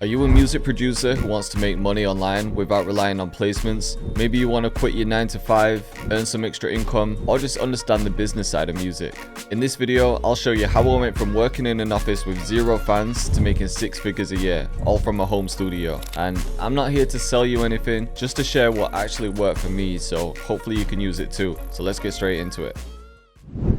Are you a music producer who wants to make money online without relying on placements? Maybe you want to quit your 9 to 5, earn some extra income, or just understand the business side of music. In this video, I'll show you how I went from working in an office with 0 fans to making 6 figures a year, all from a home studio. And I'm not here to sell you anything, just to share what actually worked for me, so hopefully you can use it too. So let's get straight into it.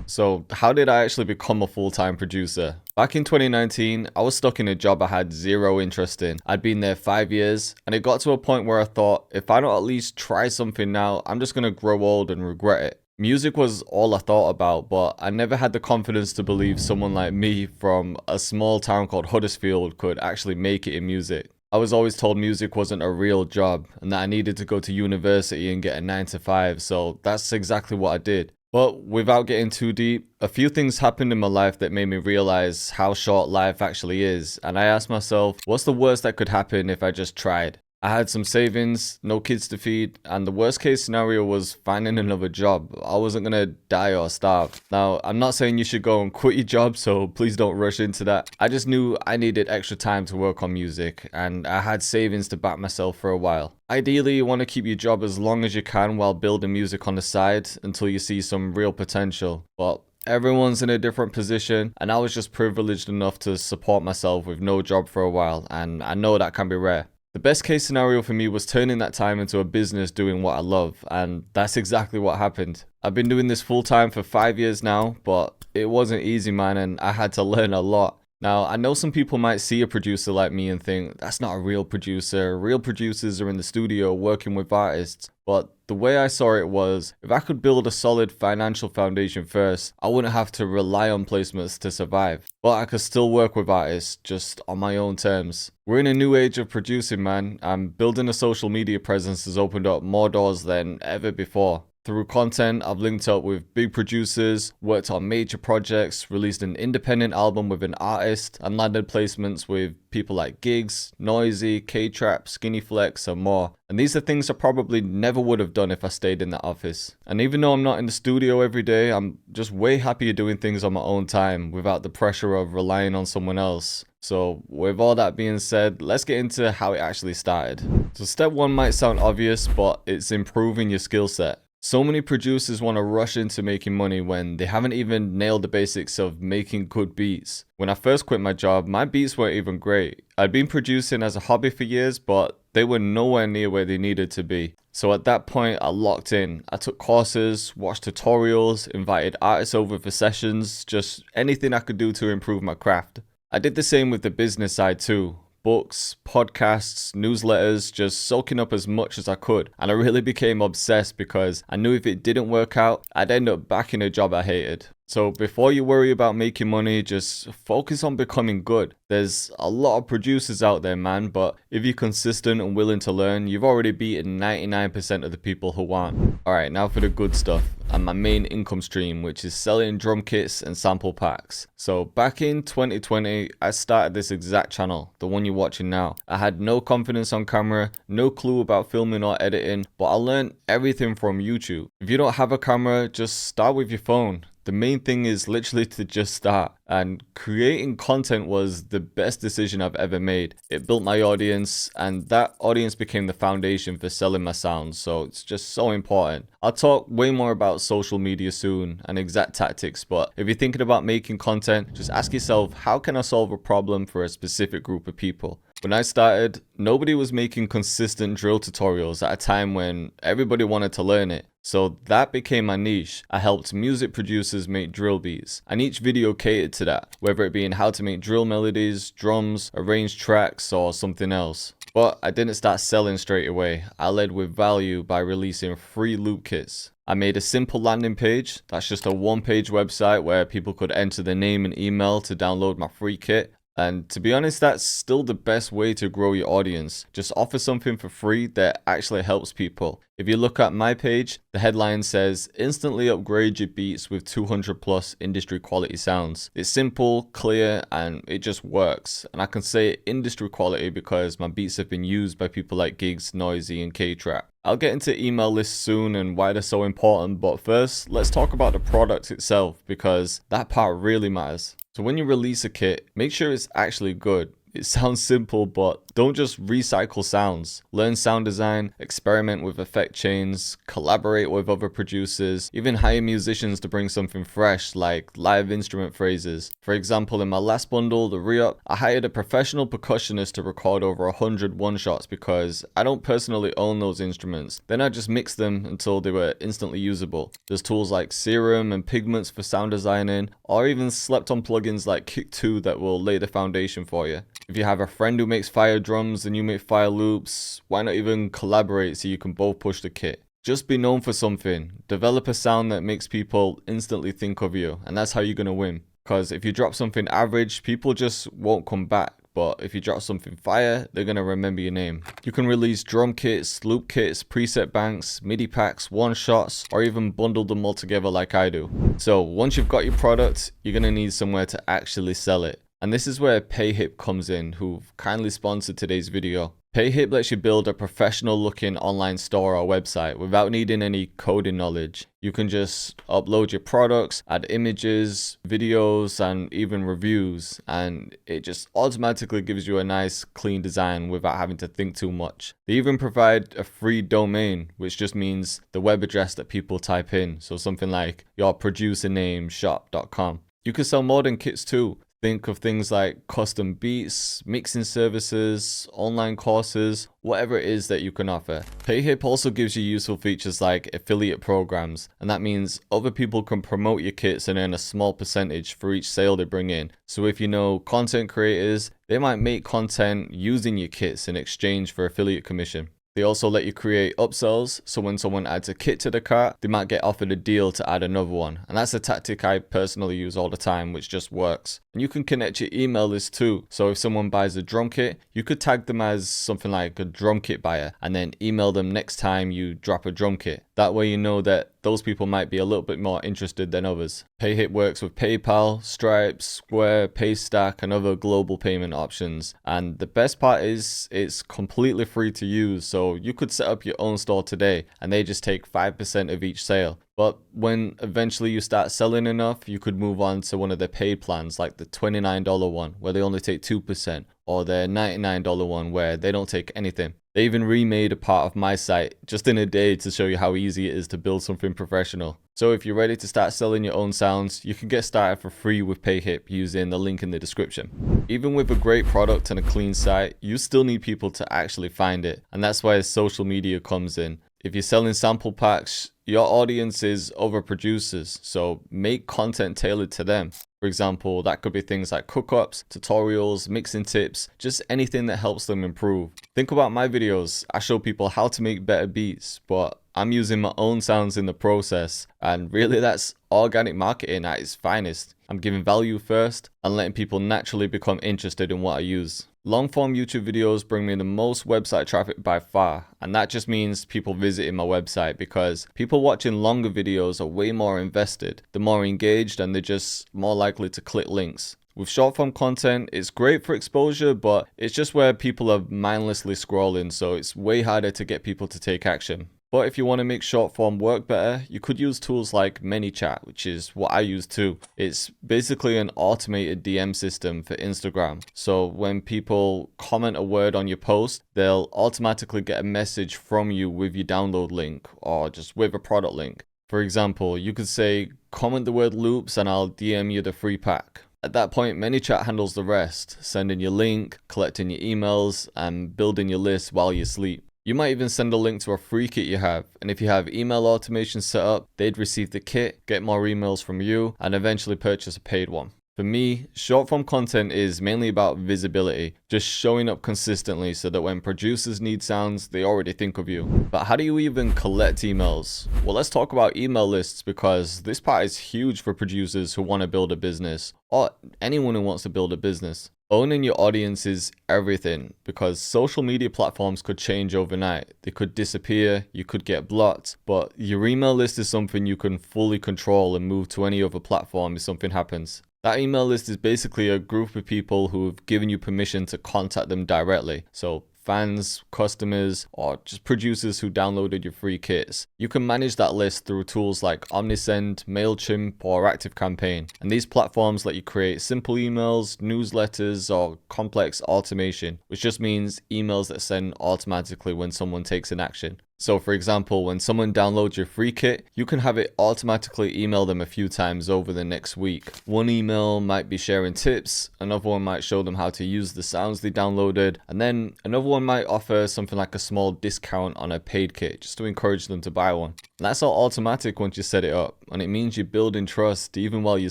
So how did I actually become a full-time producer? Back in 2019, I was stuck in a job I had 0 interest in. I'd been there 5 years, and it got to a point where I thought, if I don't at least try something now, I'm just gonna grow old and regret it. Music was all I thought about, but I never had the confidence to believe someone like me from a small town called Huddersfield could actually make it in music. I was always told music wasn't a real job, and that I needed to go to university and get a 9 to 5, so that's exactly what I did. But without getting too deep, a few things happened in my life that made me realize how short life actually is, and I asked myself, what's the worst that could happen if I just tried? I had some savings, no kids to feed, and the worst case scenario was finding another job. I wasn't gonna die or starve. Now, I'm not saying you should go and quit your job, so please don't rush into that. I just knew I needed extra time to work on music, and I had savings to back myself for a while. Ideally, you want to keep your job as long as you can while building music on the side until you see some real potential. But everyone's in a different position, and I was just privileged enough to support myself with no job for a while, and I know that can be rare. The best case scenario for me was turning that time into a business doing what I love, and that's exactly what happened. I've been doing this full time for 5 years now, but it wasn't easy, man, and I had to learn a lot. Now, I know some people might see a producer like me and think, that's not a real producer. Real producers are in the studio working with artists. But the way I saw it was, if I could build a solid financial foundation first, I wouldn't have to rely on placements to survive. But I could still work with artists, just on my own terms. We're in a new age of producing, man, and building a social media presence has opened up more doors than ever before. Through content, I've linked up with big producers, worked on major projects, released an independent album with an artist, and landed placements with people like Giggs, Noisy, K-Trap, Skinny Flex, and more. And these are things I probably never would have done if I stayed in the office. And even though I'm not in the studio every day, I'm just way happier doing things on my own time without the pressure of relying on someone else. So with all that being said, let's get into how it actually started. So step 1 might sound obvious, but it's improving your skill set. So many producers want to rush into making money when they haven't even nailed the basics of making good beats. When I first quit my job, my beats weren't even great. I'd been producing as a hobby for years, but they were nowhere near where they needed to be. So at that point, I locked in. I took courses, watched tutorials, invited artists over for sessions, just anything I could do to improve my craft. I did the same with the business side too. Books, podcasts, newsletters, just soaking up as much as I could. And I really became obsessed because I knew if it didn't work out, I'd end up back in a job I hated. So before you worry about making money, just focus on becoming good. There's a lot of producers out there, man, but if you're consistent and willing to learn, you've already beaten 99% of the people who aren't. Alright, now for the good stuff and my main income stream, which is selling drum kits and sample packs. So back in 2020, I started this exact channel, the one you're watching now. I had no confidence on camera, no clue about filming or editing, but I learned everything from YouTube. If you don't have a camera, just start with your phone. The main thing is literally to just start, and creating content was the best decision I've ever made. It built my audience, and that audience became the foundation for selling my sounds, so it's just so important. I'll talk way more about social media soon and exact tactics, but if you're thinking about making content, just ask yourself, how can I solve a problem for a specific group of people? When I started, nobody was making consistent drill tutorials at a time when everybody wanted to learn it. So that became my niche. I helped music producers make drill beats, and each video catered to that, whether it be in how to make drill melodies, drums, arrange tracks, or something else. But I didn't start selling straight away. I led with value by releasing free loop kits. I made a simple landing page. That's just a 1-page website where people could enter their name and email to download my free kit. And to be honest, that's still the best way to grow your audience. Just offer something for free that actually helps people. If you look at my page, the headline says, instantly upgrade your beats with 200 plus industry quality sounds. It's simple, clear, and it just works. And I can say industry quality because my beats have been used by people like Giggs, Noisy, and K-Trap. I'll get into email lists soon and why they're so important, but first, let's talk about the product itself because that part really matters. So when you release a kit, make sure it's actually good. It sounds simple, but don't just recycle sounds. Learn sound design, experiment with effect chains, collaborate with other producers, even hire musicians to bring something fresh like live instrument phrases. For example, in my last bundle, the Re-Up, I hired a professional percussionist to record over 100 one-shots because I don't personally own those instruments. Then I just mixed them until they were instantly usable. There's tools like Serum and Pigments for sound designing, or even slept on plugins like Kick 2 that will lay the foundation for you. If you have a friend who makes fire drums and you make fire loops, why not even collaborate so you can both push the kit? Just be known for something. Develop a sound that makes people instantly think of you, and that's how you're gonna win. Because if you drop something average, people just won't come back. But if you drop something fire, they're gonna remember your name. You can release drum kits, loop kits, preset banks, MIDI packs, one-shots, or even bundle them all together like I do. So once you've got your product, you're gonna need somewhere to actually sell it. And this is where Payhip comes in, who've kindly sponsored today's video. Payhip lets you build a professional looking online store or website without needing any coding knowledge. You can just upload your products, add images, videos, and even reviews, and it just automatically gives you a nice clean design without having to think too much. They even provide a free domain, which just means the web address that people type in, so something like yourproducernameshop.com. You can sell more than kits too. Think of things like custom beats, mixing services, online courses, whatever it is that you can offer. Payhip also gives you useful features like affiliate programs, and that means other people can promote your kits and earn a small percentage for each sale they bring in. So if you know content creators, they might make content using your kits in exchange for affiliate commission. They also let you create upsells, so when someone adds a kit to the cart, they might get offered a deal to add another one. And that's a tactic I personally use all the time, which just works. And you can connect your email list too. So if someone buys a drum kit, you could tag them as something like a drum kit buyer and then email them next time you drop a drum kit. That way you know that those people might be a little bit more interested than others. Payhip works with PayPal, Stripe, Square, Paystack, and other global payment options. And the best part is it's completely free to use, so you could set up your own store today and they just take 5% of each sale. But when eventually you start selling enough, you could move on to one of their paid plans, like the $29 one where they only take 2%, or their $99 one where they don't take anything. They even remade a part of my site just in a day to show you how easy it is to build something professional. So if you're ready to start selling your own sounds, you can get started for free with Payhip using the link in the description. Even with a great product and a clean site, you still need people to actually find it, and that's why social media comes in. If you're selling sample packs, your audience is other producers, so make content tailored to them. For example, that could be things like cookups, tutorials, mixing tips, just anything that helps them improve. Think about my videos. I show people how to make better beats, but I'm using my own sounds in the process, and really that's organic marketing at its finest. I'm giving value first and letting people naturally become interested in what I use. Long-form YouTube videos bring me the most website traffic by far, and that just means people visiting my website, because people watching longer videos are way more invested, they're more engaged, and they're just more likely to click links. With short-form content, it's great for exposure, but it's just where people are mindlessly scrolling, so it's way harder to get people to take action. But if you want to make short form work better, you could use tools like ManyChat, which is what I use too. It's basically an automated DM system for Instagram. So when people comment a word on your post, they'll automatically get a message from you with your download link or just with a product link. For example, you could say, comment the word loops and I'll DM you the free pack. At that point, ManyChat handles the rest, sending your link, collecting your emails, and building your list while you sleep. You might even send a link to a free kit you have, and if you have email automation set up, they'd receive the kit, get more emails from you, and eventually purchase a paid one. For me, short form content is mainly about visibility, just showing up consistently so that when producers need sounds, they already think of you. But how do you even collect emails? Well, let's talk about email lists, because this part is huge for producers who want to build a business, or anyone who wants to build a business. Owning your audience is everything, because social media platforms could change overnight. They could disappear, you could get blocked, but your email list is something you can fully control and move to any other platform if something happens. That email list is basically a group of people who have given you permission to contact them directly. So fans, customers, or just producers who downloaded your free kits. You can manage that list through tools like Omnisend, MailChimp, or ActiveCampaign. And these platforms let you create simple emails, newsletters, or complex automation, which just means emails that send automatically when someone takes an action. So for example, when someone downloads your free kit, you can have it automatically email them a few times over the next week. One email might be sharing tips, another one might show them how to use the sounds they downloaded, and then another one might offer something like a small discount on a paid kit just to encourage them to buy one. And that's all automatic once you set it up, and it means you're building trust even while you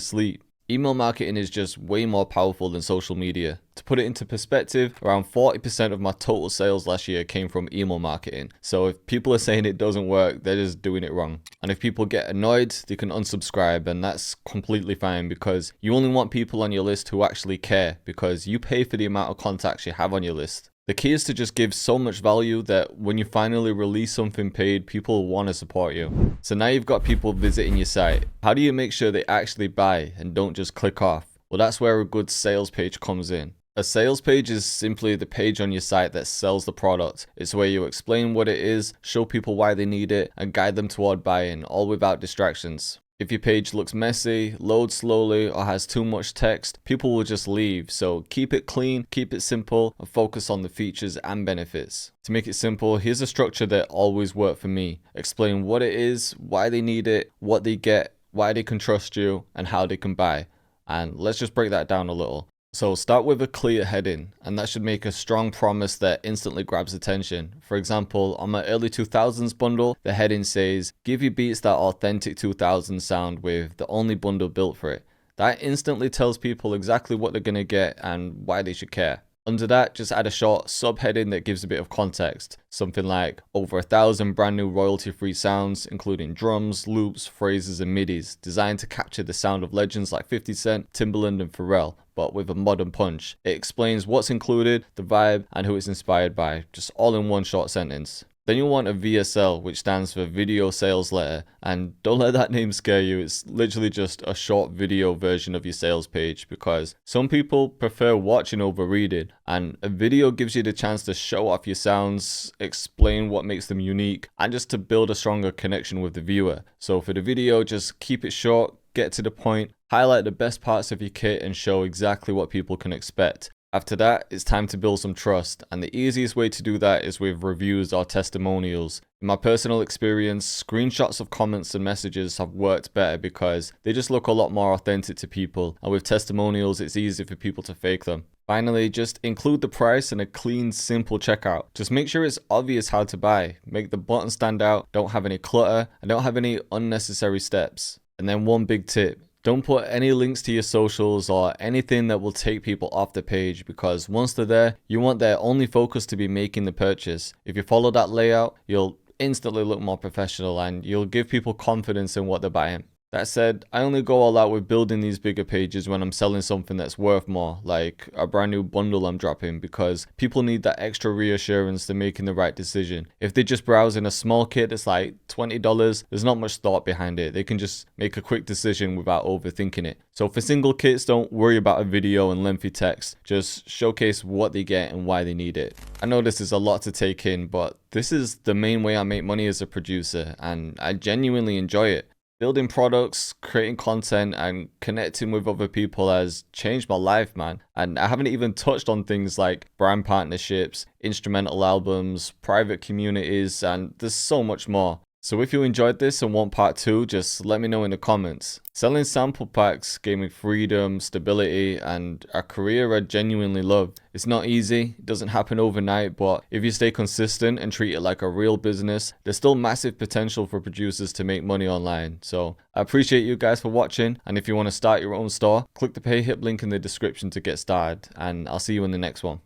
sleep. Email marketing is just way more powerful than social media. To put it into perspective, around 40% of my total sales last year came from email marketing. So if people are saying it doesn't work, they're just doing it wrong. And if people get annoyed, they can unsubscribe, and that's completely fine because you only want people on your list who actually care, because you pay for the amount of contacts you have on your list. The key is to just give so much value that when you finally release something paid, people want to support you. So now you've got people visiting your site. How do you make sure they actually buy and don't just click off? Well, that's where a good sales page comes in. A sales page is simply the page on your site that sells the product. It's where you explain what it is, show people why they need it, and guide them toward buying, all without distractions. If your page looks messy, loads slowly, or has too much text, people will just leave. So keep it clean, keep it simple, and focus on the features and benefits. To make it simple, here's a structure that always worked for me. Explain what it is, why they need it, what they get, why they can trust you, and how they can buy. And let's just break that down a little. So start with a clear heading, and that should make a strong promise that instantly grabs attention. For example, on my early 2000s bundle, the heading says, "Give your beats that authentic 2000s sound with the only bundle built for it." That instantly tells people exactly what they're gonna get and why they should care. Under that, just add a short subheading that gives a bit of context. Something like, over 1,000 brand new royalty-free sounds, including drums, loops, phrases, and midis, designed to capture the sound of legends like 50 Cent, Timbaland, and Pharrell, but with a modern punch. It explains what's included, the vibe, and who it's inspired by, just all in one short sentence. Then you'll want a VSL, which stands for Video Sales Letter, and don't let that name scare you. It's literally just a short video version of your sales page, because some people prefer watching over reading, and a video gives you the chance to show off your sounds, explain what makes them unique, and just to build a stronger connection with the viewer. So for the video, just keep it short, get to the point, highlight the best parts of your kit, and show exactly what people can expect. After that, it's time to build some trust, and the easiest way to do that is with reviews or testimonials. In my personal experience, screenshots of comments and messages have worked better because they just look a lot more authentic to people, and with testimonials, it's easy for people to fake them. Finally, just include the price and a clean, simple checkout. Just make sure it's obvious how to buy. Make the button stand out, don't have any clutter, and don't have any unnecessary steps. And then one big tip. Don't put any links to your socials or anything that will take people off the page, because once they're there, you want their only focus to be making the purchase. If you follow that layout, you'll instantly look more professional and you'll give people confidence in what they're buying. That said, I only go all out with building these bigger pages when I'm selling something that's worth more, like a brand new bundle I'm dropping, because people need that extra reassurance to making the right decision. If they're just browsing a small kit that's like $20, there's not much thought behind it. They can just make a quick decision without overthinking it. So for single kits, don't worry about a video and lengthy text. Just showcase what they get and why they need it. I know this is a lot to take in, but this is the main way I make money as a producer, and I genuinely enjoy it. Building products, creating content, and connecting with other people has changed my life, man. And I haven't even touched on things like brand partnerships, instrumental albums, private communities, and there's so much more. So if you enjoyed this and want part 2, just let me know in the comments. Selling sample packs gave me freedom, stability, and a career I genuinely love. It's not easy, it doesn't happen overnight, but if you stay consistent and treat it like a real business, there's still massive potential for producers to make money online. So I appreciate you guys for watching, and if you want to start your own store, click the PayHip link in the description to get started, and I'll see you in the next one.